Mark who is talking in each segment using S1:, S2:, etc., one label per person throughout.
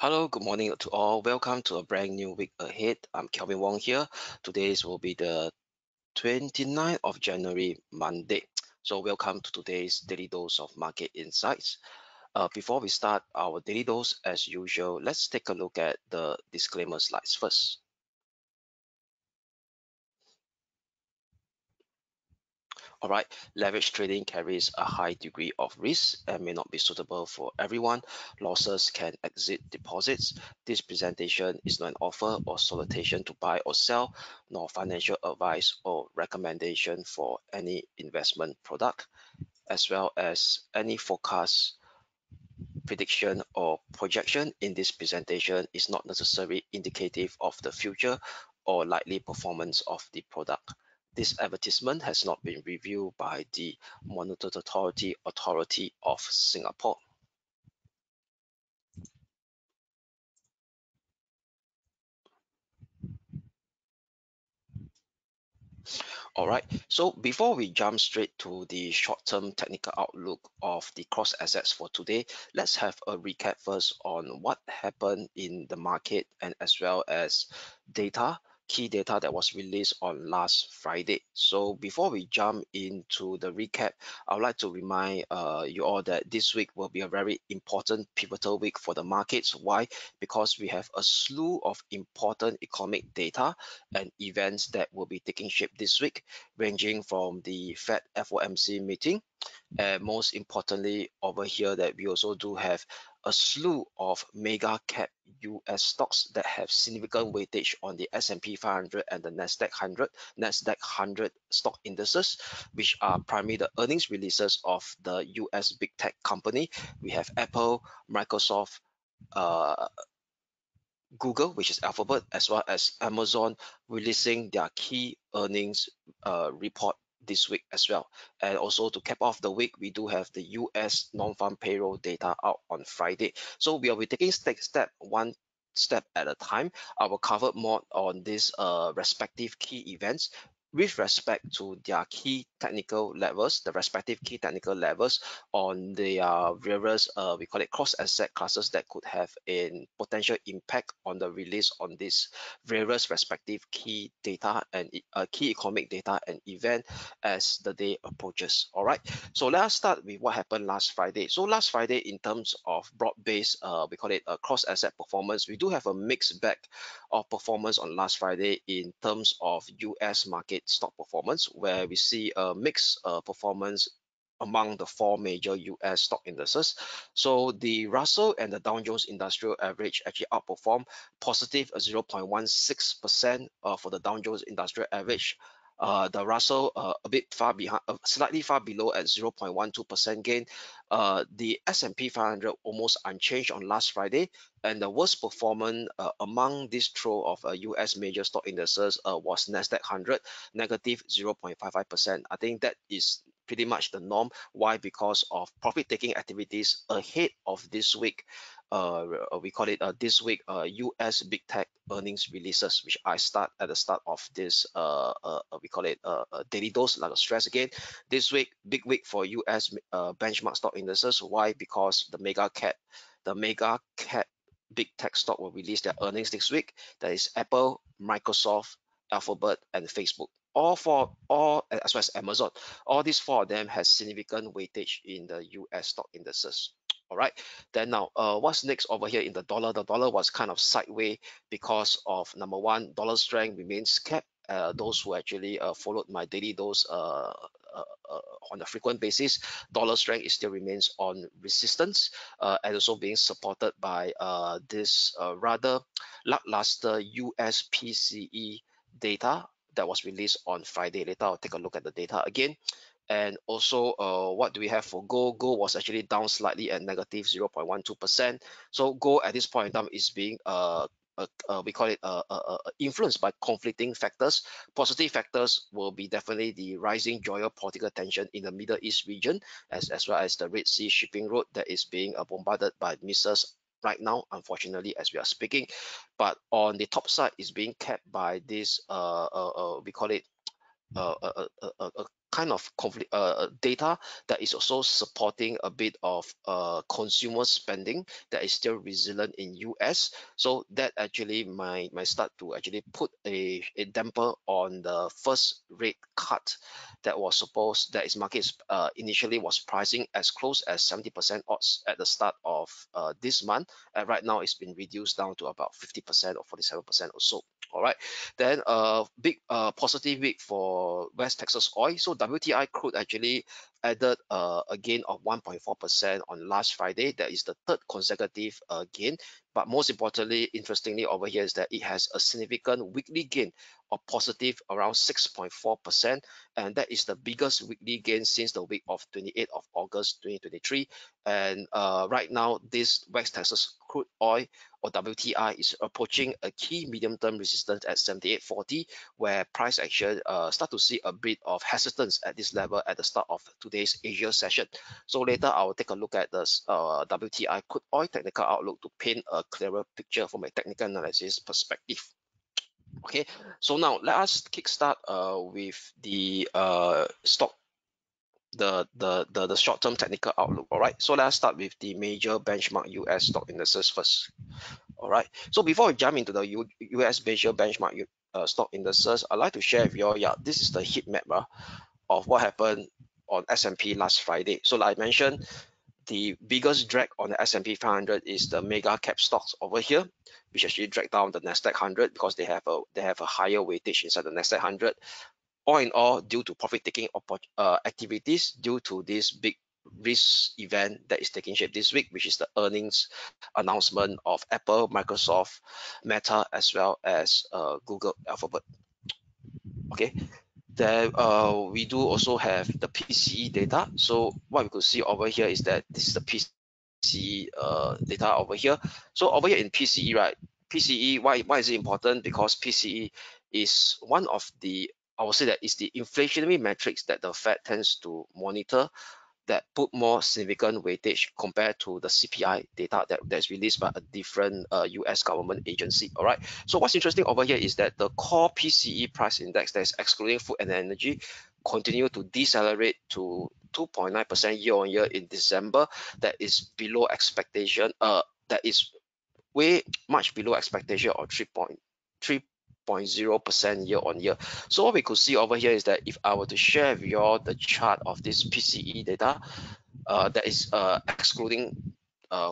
S1: Hello, good morning to all. Welcome to a brand new week ahead. I'm Kelvin Wong here. Today's will be the 29th of January, Monday. So welcome to today's Daily Dose of Market Insights. Before we start our daily dose, as usual, let's take a look at the disclaimer slides first. All right, leverage trading carries a high degree of risk and may not be suitable for everyone. Losses can exceed deposits. This presentation is not an offer or solicitation to buy or sell, nor financial advice or recommendation for any investment product, as well as any forecast, prediction, or projection in this presentation is not necessarily indicative of the future or likely performance of the product. This advertisement has not been reviewed by the Monetary Authority of Singapore. All right, so before we jump straight to the short-term technical outlook of the cross assets for today, let's have a recap first on what happened in the market and as well as key data that was released on last Friday. So before we jump into the recap, I would like to remind you all that this week will be a very important pivotal week for the markets. Why? Because we have a slew of important economic data and events that will be taking shape this week, ranging from the Fed FOMC meeting, and most importantly over here that we also do have a slew of mega cap US stocks that have significant weightage on the S&P 500 and the Nasdaq 100 stock indices, which are primarily the earnings releases of the US big tech company. We have Apple, Microsoft, Google, which is Alphabet, as well as Amazon releasing their key earnings report this week as well. And also to cap off the week, we do have the US non-farm payroll data out on Friday. So we will be taking one step at a time. I will cover more on these respective key events with respect to their key technical levels, the respective key technical levels on the various, we call it cross asset classes that could have a potential impact on the release on these various respective key data and key economic data and event as the day approaches. All right, so let us start with what happened last Friday. So last Friday, in terms of broad-based, we call it a cross asset performance, we do have a mixed bag of performance on last Friday in terms of US market stock performance, where we see a mixed performance among the four major US stock indices. So the Russell and the Dow Jones Industrial Average actually outperformed positive 0.16% for the Dow Jones Industrial Average. The Russell a bit far behind, slightly far below at 0.12% gain. The S&P 500 almost unchanged on last Friday, and the worst performance among this trio of US major stock indices was Nasdaq 100, negative 0.55%. I think that is pretty much the norm. Why? Because of profit-taking activities ahead of this week. We call it this week US big tech earnings releases, which I start at the start of this we call it daily dose, like a stress again. This week, big week for US benchmark stock indices. Why? Because the mega cap big tech stock will release their earnings this week. That is Apple, Microsoft, Alphabet, and Facebook. All as well as Amazon. All these four of them has significant weightage in the US stock indices. All right. Then now, what's next over here in the dollar? The dollar was kind of sideways because of number one, dollar strength remains kept. Those who actually followed my daily dose on a frequent basis, dollar strength is still remains on resistance and also being supported by this rather lackluster US PCE data that was released on Friday. Later, I'll take a look at the data again. And also, what do we have for gold? Gold was actually down slightly at negative 0.12%. So gold at this point in time is being we call it influenced by conflicting factors. Positive factors will be definitely the rising geopolitical tension in the Middle East region, as well as the Red Sea shipping route that is being bombarded by missiles right now, unfortunately, as we are speaking. But on the top side is being kept by this we call it a kind of conflict data that is also supporting a bit of consumer spending that is still resilient in US. So that actually might start to actually put a damper on the first rate cut that was supposed, that is markets initially was pricing as close as 70% odds at the start of this month, and right now it's been reduced down to about 50% or 47% or so. All right, then big positive week for West Texas oil. So WTI crude actually added a gain of 1.4% on last Friday. That is the third consecutive gain. But most importantly, interestingly over here is that it has a significant weekly gain of positive around 6.4%, and that is the biggest weekly gain since the week of 28th of August 2023. And right now, this West Texas crude oil or WTI is approaching a key medium-term resistance at 78.40, where price action start to see a bit of hesitance at this level at the start of today's Asia session. So later I will take a look at the WTI crude oil technical outlook to paint a clearer picture from a technical analysis perspective. Okay, so now let us kickstart with the stock, the short-term technical outlook. All right, so let's start with the major benchmark US stock indices first. All right, so before we jump into the US major benchmark stock indices, I'd like to share with you all, yeah, this is the heat map of what happened on S&P last Friday. So like I mentioned, the biggest drag on the S&P 500 is the mega cap stocks over here, which actually drag down the Nasdaq 100 because they have a higher weightage inside the Nasdaq 100. All in all, due to profit-taking activities, due to this big risk event that is taking shape this week, which is the earnings announcement of Apple, Microsoft, Meta, as well as Google, Alphabet. Okay, then we do also have the PCE data. So what we could see over here is that this is the PCE data over here. So over here in PCE, right? PCE, why is it important? Because PCE is one of the, I would say that is the inflationary metrics that the Fed tends to monitor, that put more significant weightage compared to the CPI data that's released by a different US government agency. All right. So what's interesting over here is that the core PCE price index that is excluding food and energy continue to decelerate to 2.9% year on year in December. That is below expectation. That is way much below expectation of 3.0% year on year. So what we could see over here is that if I were to share with you all the chart of this PCE data, that is excluding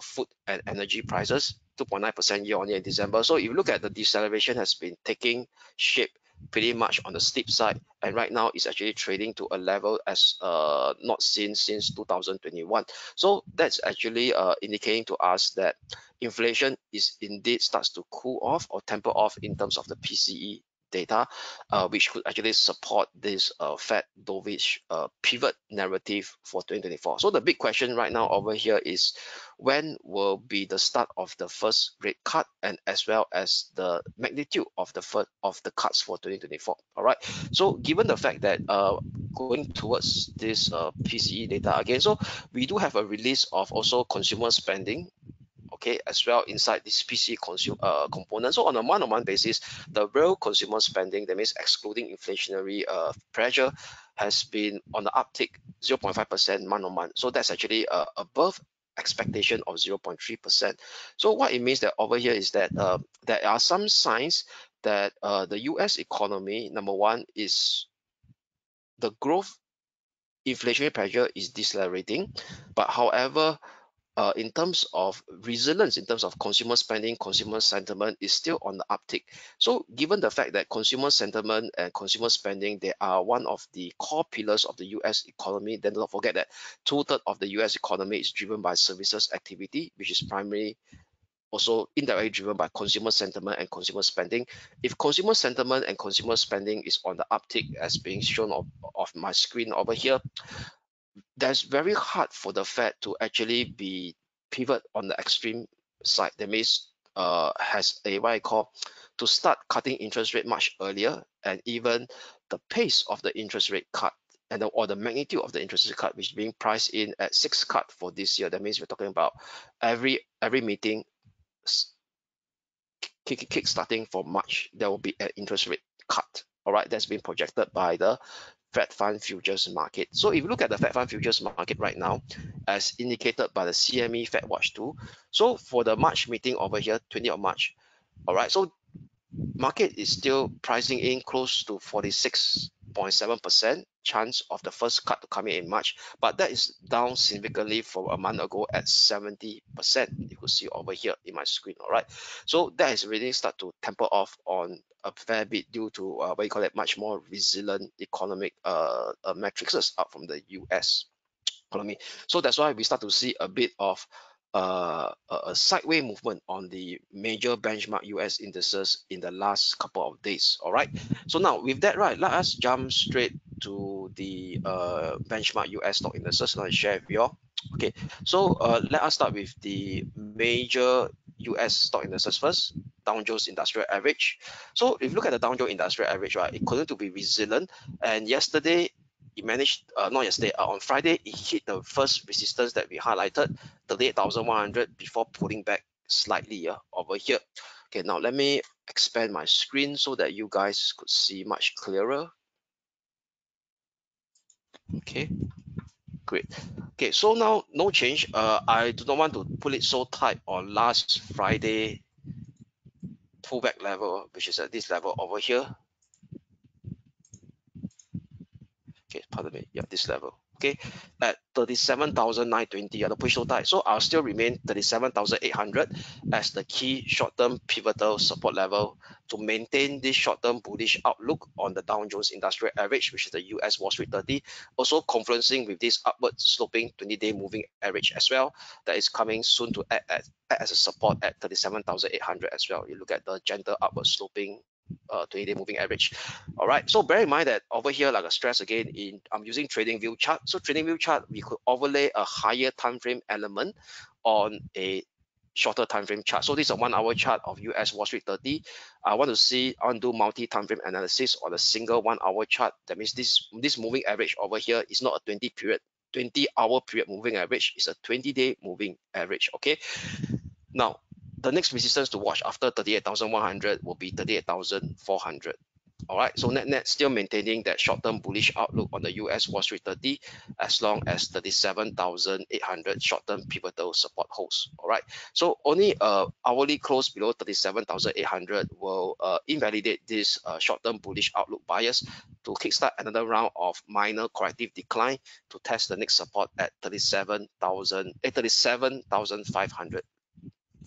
S1: food and energy prices, 2.9% year on year in December. So if you look at the deceleration has been taking shape pretty much on the steep side, and right now it's actually trading to a level as not seen since 2021. So that's actually indicating to us that inflation is indeed starts to cool off or temper off in terms of the PCE data, which could actually support this Fed dovish pivot narrative for 2024. So the big question right now over here is when will be the start of the first rate cut, and as well as the magnitude of the first of the cuts for 2024. All right. So given the fact that going towards this PCE data again, so we do have a release of also consumer spending, okay, as well inside this PC component. So on a month-on-month basis, the real consumer spending, that means excluding inflationary pressure, has been on the uptick 0.5% month-on-month. So that's actually above expectation of 0.3%. So what it means that over here is that there are some signs that the US economy, number one, is the growth inflationary pressure is decelerating, but however, in terms of resilience, in terms of consumer spending, consumer sentiment is still on the uptick. So given the fact that consumer sentiment and consumer spending, they are one of the core pillars of the US economy, then don't forget that 2/3 of the US economy is driven by services activity, which is primarily also indirectly driven by consumer sentiment and consumer spending. If consumer sentiment and consumer spending is on the uptick as being shown of my screen over here, that's very hard for the Fed to actually be pivot on the extreme side. That means has a what I call to start cutting interest rate much earlier, and even the pace of the interest rate cut and or the magnitude of the interest rate cut, which is being priced in at 6 cut for this year. That means we're talking about every meeting kick starting for March, there will be an interest rate cut. All right, that's been projected by the Fed Fund futures market. So if you look at the Fed Fund futures market right now, as indicated by the CME Fed Watch tool, so for the March meeting over here, 20th of March, all right, so market is still pricing in close to 46.7% chance of the first cut to come in March, but that is down significantly from a month ago at 70%. You could see over here in my screen. All right, so that is really start to temper off on a fair bit due to what you call it, much more resilient economic metrics up from the US economy. So that's why we start to see a bit of a sideways movement on the major benchmark US indices in the last couple of days. All right. So now with that, right, let us jump straight to the benchmark US stock indices. Let me share with you all. Okay. So let us start with the major US stock indices first. Dow Jones Industrial Average. So if you look at the Dow Jones Industrial Average, right, it continued to be resilient. And yesterday, it managed, not yesterday, on Friday, it hit the first resistance that we highlighted, 38,100, before pulling back slightly over here. Okay, now let me expand my screen so that you guys could see much clearer. Okay, great. Okay, so now no change. I do not want to pull it so tight on last Friday pullback level, which is at this level over here. Okay, pardon me, yeah, this level. Okay, at 37,920, the push so tight. So I'll still remain 37,800 as the key short-term pivotal support level to maintain this short-term bullish outlook on the Dow Jones Industrial Average, which is the US Wall Street 30, also confluencing with this upward sloping 20-day moving average as well, that is coming soon to act as a support at 37,800 as well. You look at the gentle upward sloping 20-day moving average. All right, so bear in mind that over here, like I stress again, I'm using trading view chart. So trading view chart, we could overlay a higher time frame element on a shorter time frame chart. So this is a 1 hour chart of US Wall Street 30. I want to do multi time frame analysis on a single 1 hour chart. That means this moving average over here is not a 20-hour period moving average. It's a 20-day moving average. Okay, now the next resistance to watch after 38,100 will be 38,400. All right, so net still maintaining that short-term bullish outlook on the US Wall Street 30 as long as 37,800 short-term pivotal support holds. All right, so only hourly close below 37,800 will invalidate this short-term bullish outlook bias to kickstart another round of minor corrective decline to test the next support at 37,500.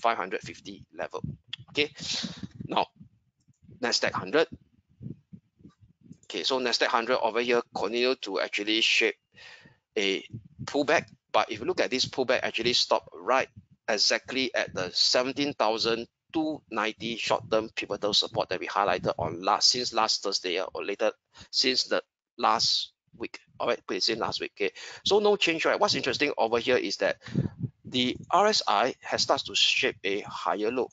S1: 550 level. Okay, now Nasdaq 100. Okay, so Nasdaq 100 over here continue to actually shape a pullback, but if you look at this pullback, actually stop right exactly at the 17,290 short-term pivotal support that we highlighted on since last Thursday or later since the last week. All right, put it in last week. Okay, so no change, right? What's interesting over here is that the RSI has started to shape a higher low,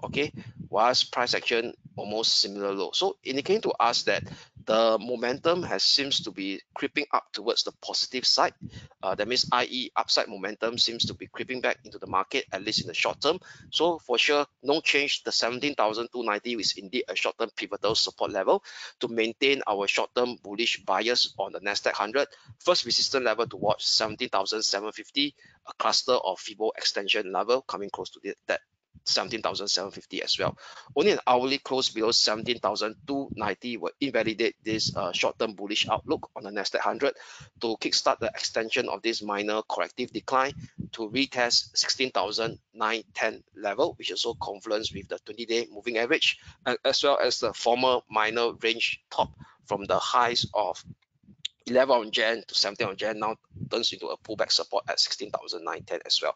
S1: okay, whilst price action almost similar low. So indicating to us that the momentum seems to be creeping up towards the positive side. That means, i.e., upside momentum seems to be creeping back into the market, at least in the short term. So for sure, no change. The 17,290 is indeed a short-term pivotal support level to maintain our short-term bullish bias on the Nasdaq 100. First resistance level to watch 17,750, a cluster of Fibo extension level coming close to that 17,750 as well. Only an hourly close below 17,290 will invalidate this short-term bullish outlook on the Nasdaq 100 to kickstart the extension of this minor corrective decline to retest 16,910 level, which also confluence with the 20-day moving average, as well as the former minor range top from the highs of 11 on Jan to 17 on Jan, now turns into a pullback support at 16,910 as well.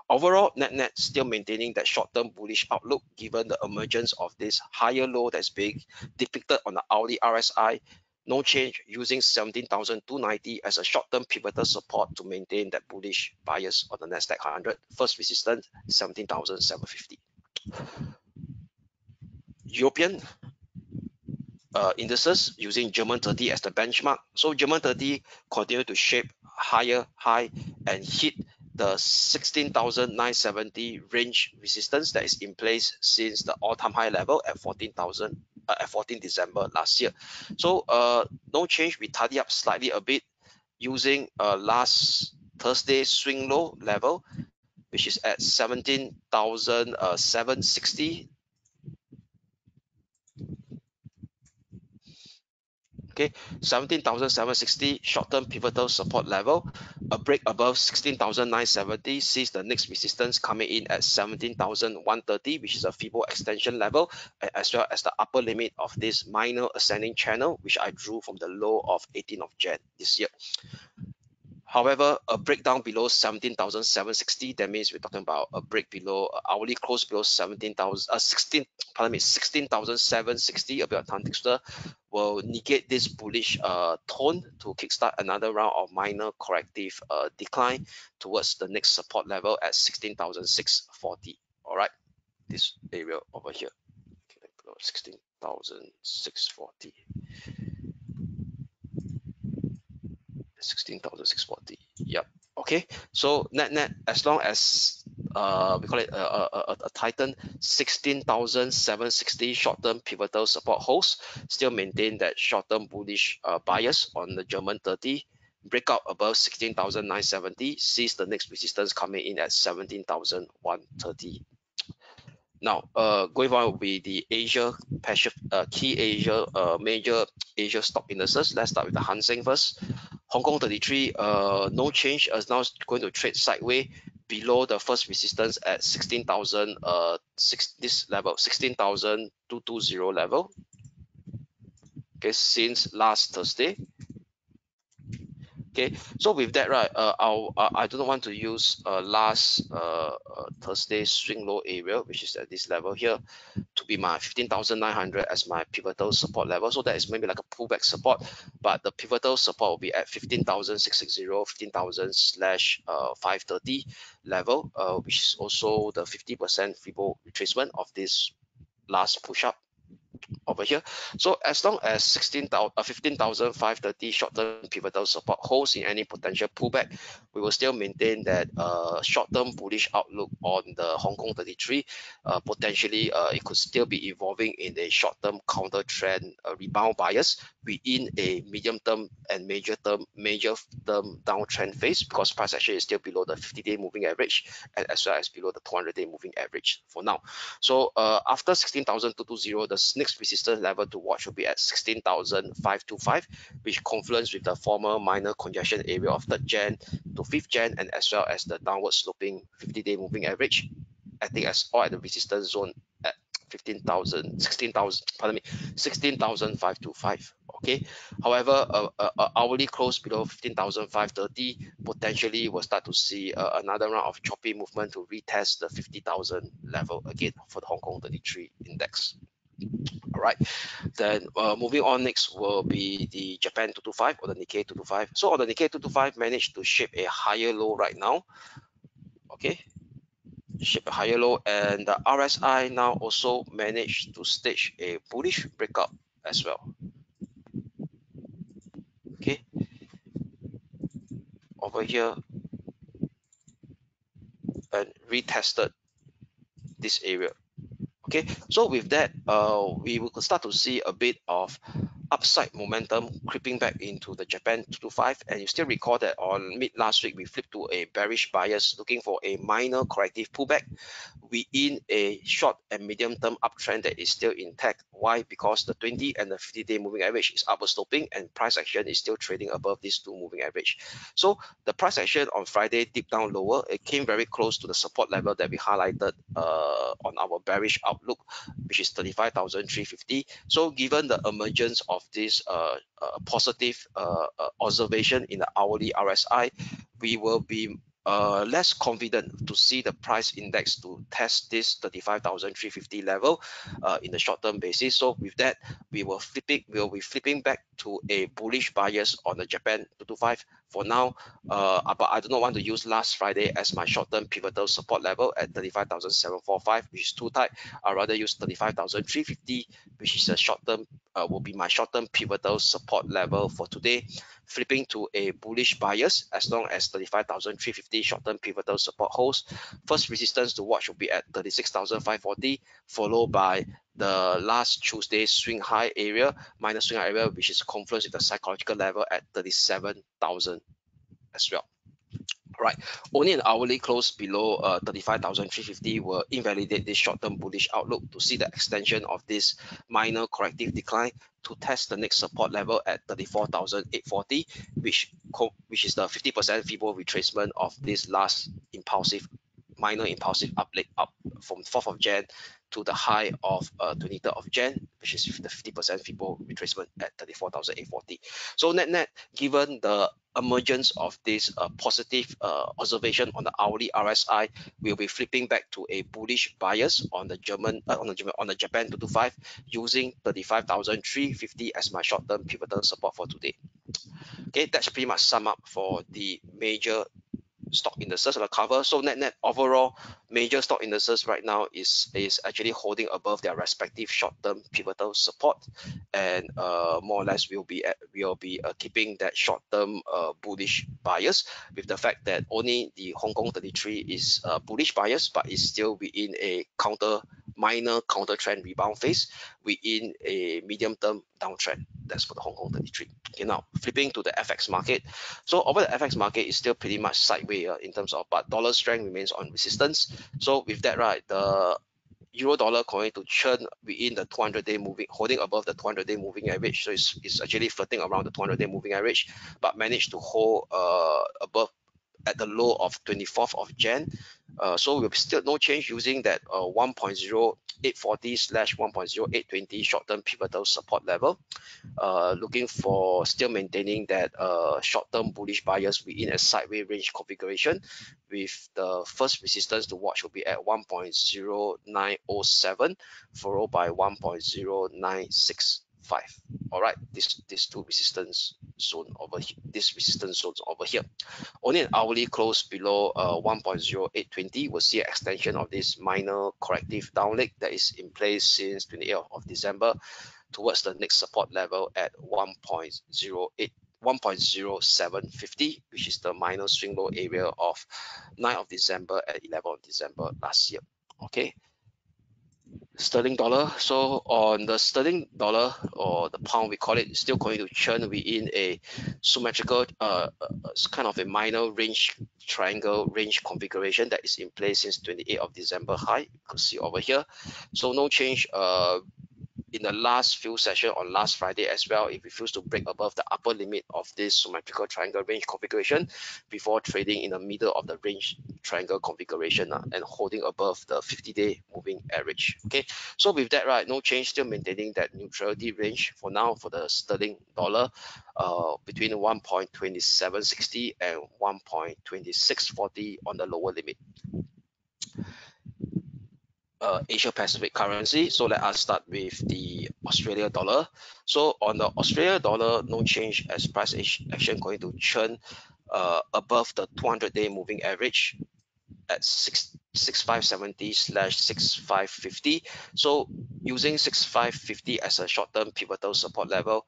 S1: Overall, net still maintaining that short-term bullish outlook given the emergence of this higher low that's being depicted on the hourly RSI. No change, using 17,290 as a short-term pivotal support to maintain that bullish bias on the Nasdaq 100. First resistance, 17,750. European indices using German 30 as the benchmark. So German 30 continue to shape higher high and hit the 16,970 range resistance that is in place since the all-time high level at 14,000 at 14 December last year. So no change. We tidy up slightly a bit using last Thursday swing low level, which is at 17,760. Okay, 17,760 short-term pivotal support level. A break above 16,970 sees the next resistance coming in at 17,130, which is a Fibo extension level, as well as the upper limit of this minor ascending channel, which I drew from the low of 18th of Jan this year. However, a breakdown below 17,760, that means we're talking about a break below hourly close below 16,760, a bit of time texture, will negate this bullish tone to kickstart another round of minor corrective decline towards the next support level at 16,640. All right, this area over here, okay, below 16,640. 16,640. Yep. Okay. So net, as long as we call it a Titan 16,760 short-term pivotal support holds, still maintain that short-term bullish bias on the German 30. Breakout above 16,970 sees the next resistance coming in at 17,130. Now, going forward will be the Asia key Asia major Asia stock indices. Let's start with the Hang Seng first. Hong Kong 33, no change, as now going to trade sideways below the first resistance at 16,000, this level 16,220 level. Okay, since last Thursday. Okay, so with that, right, I do not want to use last Thursday swing low area, which is at this level here, to be my 15,900 as my pivotal support level. So that is maybe like a pullback support, but the pivotal support will be at 15,660, 15,000/530 level, which is also the 50% Fibo retracement of this last push up over here. So as long as 15,530 short-term pivotal support holds in any potential pullback, we will still maintain that short-term bullish outlook on the Hong Kong 33. Potentially, it could still be evolving in a short-term counter trend rebound bias within a medium-term and major-term downtrend phase, because price action is still below the 50-day moving average and as well as below the 200-day moving average for now. So after 16,220, the next resistance level to watch will be at 16,525, which confluence with the former minor congestion area of 3rd Jan to 5th Jan, and as well as the downward sloping 50-day moving average, acting as all at the resistance zone at 16,525. Okay. However, hourly close below 15,530 potentially will start to see another round of choppy movement to retest the 50,000 level again for the Hong Kong 33 index. All right, then moving on, next will be the Japan 225 or the Nikkei 225. So on the Nikkei 225 managed to shape a higher low right now. Okay, shape a higher low, and the RSI now also managed to stage a bullish breakout as well. Okay, over here and retested this area. Okay, so with that, we will start to see a bit of upside momentum creeping back into the Japan 225, and you still recall that on mid last week we flipped to a bearish bias looking for a minor corrective pullback within a short and medium term uptrend that is still intact. Why? Because the 20 and the 50-day moving average is upward sloping and price action is still trading above these two moving average. So the price action on Friday dipped down lower. It came very close to the support level that we highlighted on our bearish outlook, which is 35,350. So given the emergence of this positive observation in the hourly RSI, we will be less confident to see the price index to test this 35,350 level in the short-term basis. So with that, we'll be flipping back to a bullish bias on the Japan 225 for now. But I do not want to use last Friday as my short-term pivotal support level at 35,745, which is too tight. I'd rather use 35,350, which is a short-term will be my short-term pivotal support level for today, flipping to a bullish bias as long as 35,350 short-term pivotal support holds. First resistance to watch will be at 36,540, followed by the last Tuesday swing high area, minor swing high area, which is confluence with the psychological level at 37,000 as well. Right, only an hourly close below 35,350 will invalidate this short-term bullish outlook to see the extension of this minor corrective decline to test the next support level at 34,840, which is the 50% feeble retracement of this last minor impulsive uplift up from 4th of Jan to the high of 23rd of Jan, which is the 50% feeble retracement at 34,840. So net, given the emergence of this positive observation on the hourly RSI, we'll be flipping back to a bullish bias on the Japan 225 using 35,350 as my short-term pivotal support for today. Okay, that's pretty much sum up for the major stock indices on the cover. So net overall, major stock indices right now is actually holding above their respective short-term pivotal support, and more or less we'll be keeping that short-term bullish bias, with the fact that only the Hong Kong 33 is bullish bias, but is still within a minor counter trend rebound phase within a medium-term downtrend. That's for the Hong Kong 33. Okay, now flipping to the FX market. So over the FX market is still pretty much sideways in terms of, but dollar strength remains on resistance. So with that, right, the euro dollar going to churn within the 200-day moving, holding above the 200-day moving average. So it's actually flirting around the 200-day moving average, but managed to hold above at the low of 24th of Jan. So we'll still no change using that 1.0840/1.0820 short-term pivotal support level. Looking for still maintaining that short-term bullish bias within a sideways range configuration, with the first resistance to watch will be at 1.0907 followed by 1.0965. All right, these two resistance zone over here, this resistance zones over here. Only an hourly close below 1.0820 will see an extension of this minor corrective downleg that is in place since 28th of December towards the next support level at 1.0750, which is the minor swing low area of 9th of December and 11th of December last year. Okay, sterling dollar. So on the sterling dollar, or the pound we call it, still going to churn within a symmetrical kind of a minor range triangle range configuration that is in place since 28th of December high. You can see over here. So no change in the last few sessions on last Friday as well. If it refuse to break above the upper limit of this symmetrical triangle range configuration before trading in the middle of the range triangle configuration and holding above the 50-day moving average. Okay, so with that, right, no change, still maintaining that neutrality range for now for the sterling dollar between 1.2760 and 1.2640 on the lower limit. Asia Pacific currency. So let us start with the Australia dollar. So on the Australia dollar, no change as price action going to churn above the 200-day moving average at 6570/6550. So using 6550 as a short-term pivotal support level,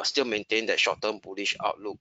S1: still maintain that short-term bullish outlook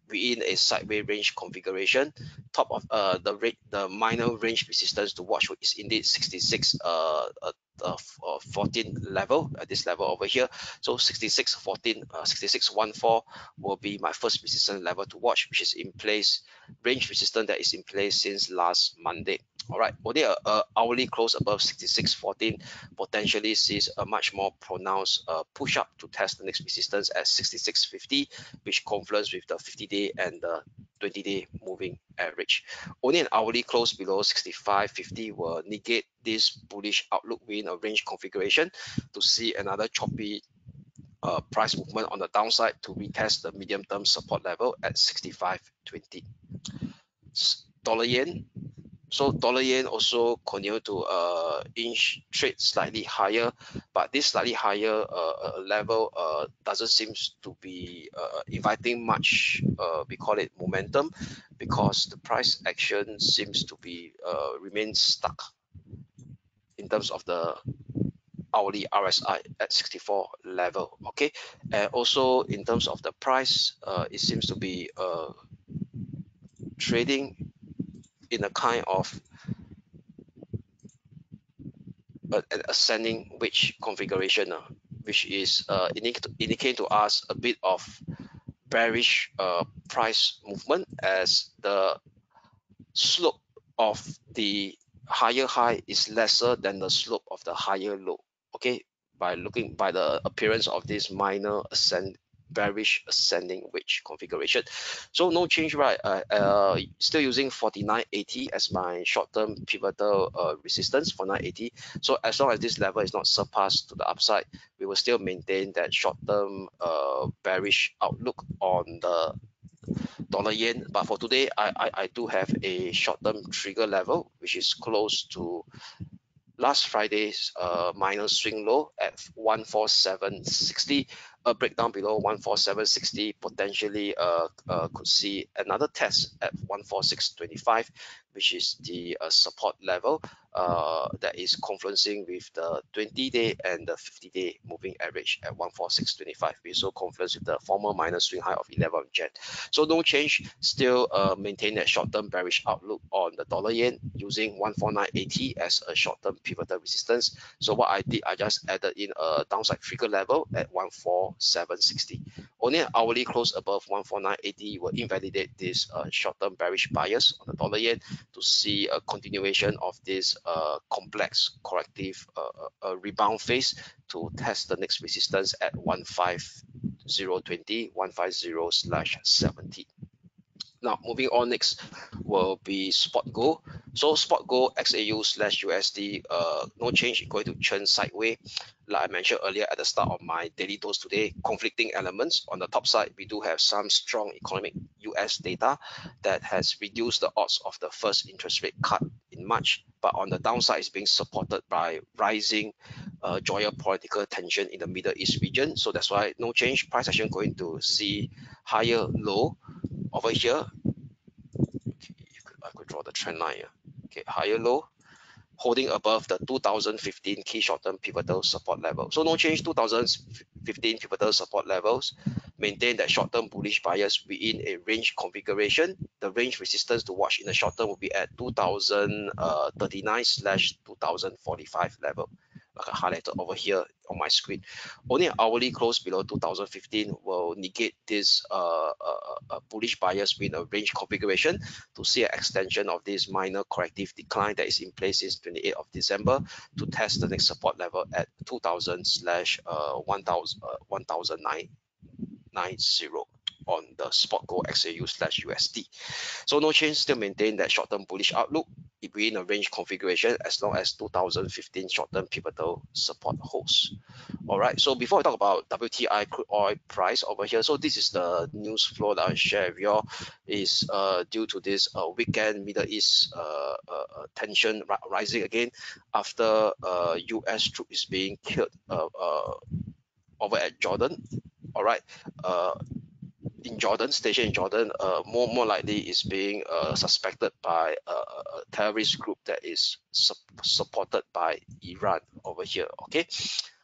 S1: within a sideways range configuration. Top of the minor range resistance to watch is indeed 6614 level, at this level over here. So 6614, 6614 will be my first resistance level to watch, which is in place, range resistance that is in place since last Monday. All right, only a hourly close above 6614 potentially sees a much more pronounced push up to test the next resistance at 6650, which confluence with the 50-day and the 20-day moving average. Only an hourly close below 6550 will negate this bullish outlook within a range configuration to see another choppy price movement on the downside to retest the medium-term support level at 6520. Dollar yen. So dollar yen also continue to trade slightly higher, but this slightly higher level doesn't seem to be inviting much, we call it momentum, because the price action seems to be remain stuck in terms of the hourly RSI at 64 level. Okay, and also in terms of the price, it seems to be trading in a kind of an ascending wedge configuration, which is indicate to us a bit of bearish price movement, as the slope of the higher high is lesser than the slope of the higher low. Okay, by looking by the appearance of this minor bearish ascending wedge configuration. So no change, right? Still using 49.80 as my short-term pivotal resistance for 980. So as long as this level is not surpassed to the upside, we will still maintain that short-term bearish outlook on the dollar yen. But for today, I do have a short-term trigger level, which is close to last Friday's minor swing low at 147.60. A breakdown below 147.60 potentially could see another test at 146.25, which is the support level that is confluencing with the 20-day and the 50-day moving average at 146.25. We also confluence with the former minor swing high of 11 Jan. So no change, still maintain that short-term bearish outlook on the dollar yen using 149.80 as a short-term pivotal resistance. So what I did, I just added in a downside trigger level at 147.60. Only an hourly close above 149.80 will invalidate this short-term bearish bias on the dollar yen to see a continuation of this complex corrective rebound phase to test the next resistance at 150.20, 150/70. Now, moving on, next will be spot go. So spot go XAU/USD, no change, going to churn sideways. Like I mentioned earlier at the start of my daily dose today, conflicting elements. On the top side, we do have some strong economic US data that has reduced the odds of the first interest rate cut in March. But on the downside, it's being supported by rising geopolitical tension in the Middle East region. So that's why no change. Price action going to see higher low over here. Okay, I could draw the trend line here. Okay, higher low, holding above the 2015 key short-term pivotal support level. So no change, 2015 pivotal support levels. Maintain that short-term bullish bias within a range configuration. The range resistance to watch in the short term will be at 2039/2045 level. Like I highlighted over here on my screen. Only an hourly close below 2015 will negate this bullish bias within a range configuration to see an extension of this minor corrective decline that is in place since 28th of December to test the next support level at 2000/1090 on the spot go XAU/USD. So no change, still maintain that short-term bullish outlook within a range configuration as long as 2015 short-term pivotal support holds. All right, so before I talk about WTI crude oil price over here, so this is the news flow that I share with you all, is due to this weekend Middle East tension rising again after US troop is being killed over at Jordan. All right, in Jordan, station in Jordan, more likely is being suspected by a terrorist group that is supported by Iran over here. Okay,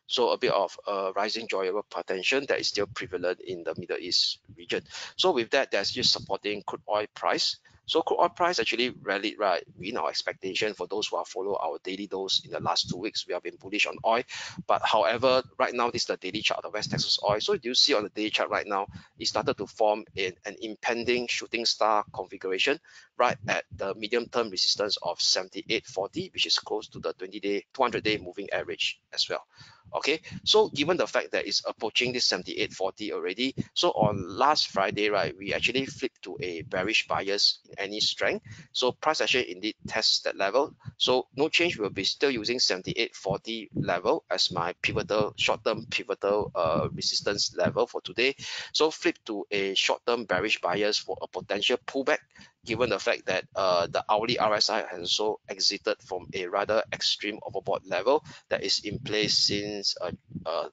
S1: so a bit of rising geopolitical tension that is still prevalent in the Middle East region. So with that, that's just supporting crude oil price. So crude oil price actually rallied right within our expectation. For those who have followed our daily dose in the last 2 weeks, we have been bullish on oil. But however, right now this is the daily chart of West Texas oil. So you see on the daily chart right now, it started to form in an impending shooting star configuration right at the medium-term resistance of 78.40, which is close to the 20-day, 200-day moving average as well. Okay, so given the fact that it's approaching this 78.40 already, so on last Friday, right, we actually flipped to a bearish bias in any strength. So price action indeed tests that level. So no change, we'll be still using 78.40 level as my pivotal, short-term pivotal resistance level for today. So flip to a short-term bearish bias for a potential pullback, given the fact that the hourly RSI has also exited from a rather extreme overbought level that is in place since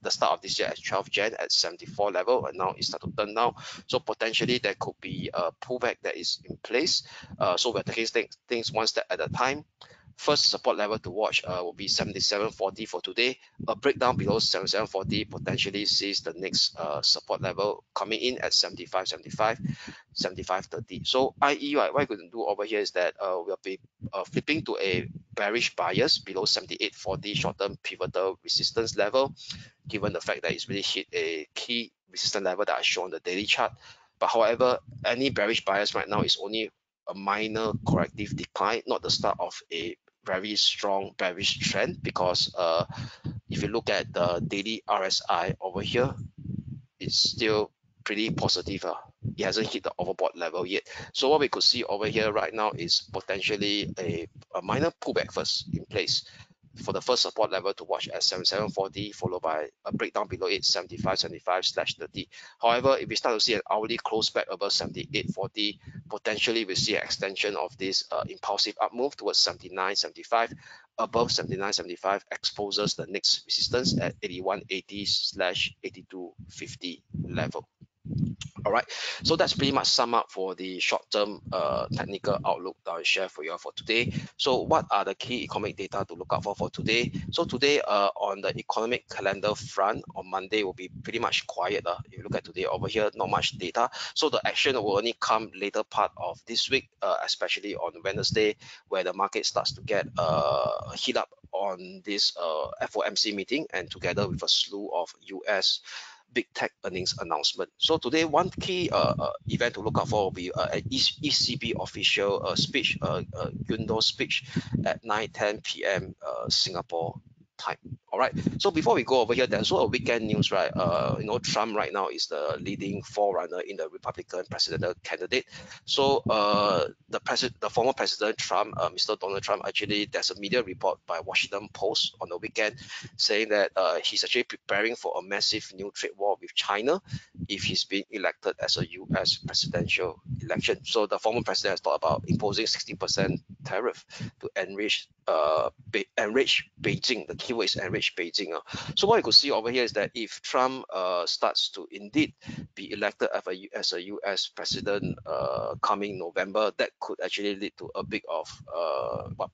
S1: the start of this year at 12 Jan at 74 level, and now it started to turn down. So potentially there could be a pullback that is in place. So we're taking things one step at a time. first support level to watch will be 77.40 for today. A breakdown below 77.40 potentially sees the next support level coming in at 75.75, 75.30. So i.e. right, what we can do over here is that we'll be flipping to a bearish bias below 78.40 short-term pivotal resistance level, given the fact that it's really hit a key resistance level that I show on the daily chart. But however, any bearish bias right now is only a minor corrective decline, not the start of a very strong bearish trend, because if you look at the daily RSI over here, it's still pretty positive. It hasn't hit the overbought level yet. So what we could see over here right now is potentially a minor pullback first in place for the first support level to watch at 77.40, followed by a breakdown below it, 75.75/30. However, if we start to see an hourly close back above 78.40, potentially we see an extension of this impulsive up move towards 79.75. Above 79.75 exposes the next resistance at 81.80/82.50 level. All right, so that's pretty much sum up for the short-term technical outlook that I share for you all for today. So what are the key economic data to look out for today? So today on the economic calendar front, on Monday will be pretty much quiet. If you look at today over here, not much data. So the action will only come later part of this week, especially on Wednesday, where the market starts to get heat up on this FOMC meeting, and together with a slew of US big tech earnings announcement. So today, one key event to look out for will be an ECB official speech, Gundo speech at 9:10 p.m. Singapore time. All right. So before we go over here, there's also a weekend news, right? Trump right now is the leading forerunner in the Republican presidential candidate. So the former President Trump, Mr. Donald Trump, actually there's a media report by Washington Post on the weekend saying that he's actually preparing for a massive new trade war with China if he's being elected as a U.S. presidential election. So the former president has talked about imposing 60% tariff to enrich Beijing. The keyword is enrich Beijing. So what you could see over here is that if Trump starts to indeed be elected as a U.S. president coming November, that could actually lead to a big of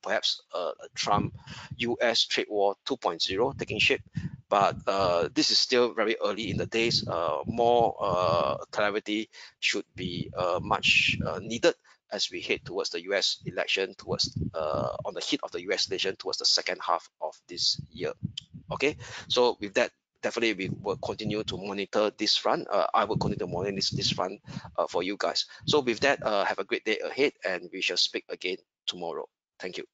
S1: perhaps a Trump U.S. trade war 2.0 taking shape. But this is still very early in the days. More clarity should be much needed as we head towards the US election, towards on the heat of the US election towards the second half of this year. Okay, so with that, definitely we will continue to monitor this front. I will continue to monitor this front for you guys. So with that, have a great day ahead, and we shall speak again tomorrow. Thank you.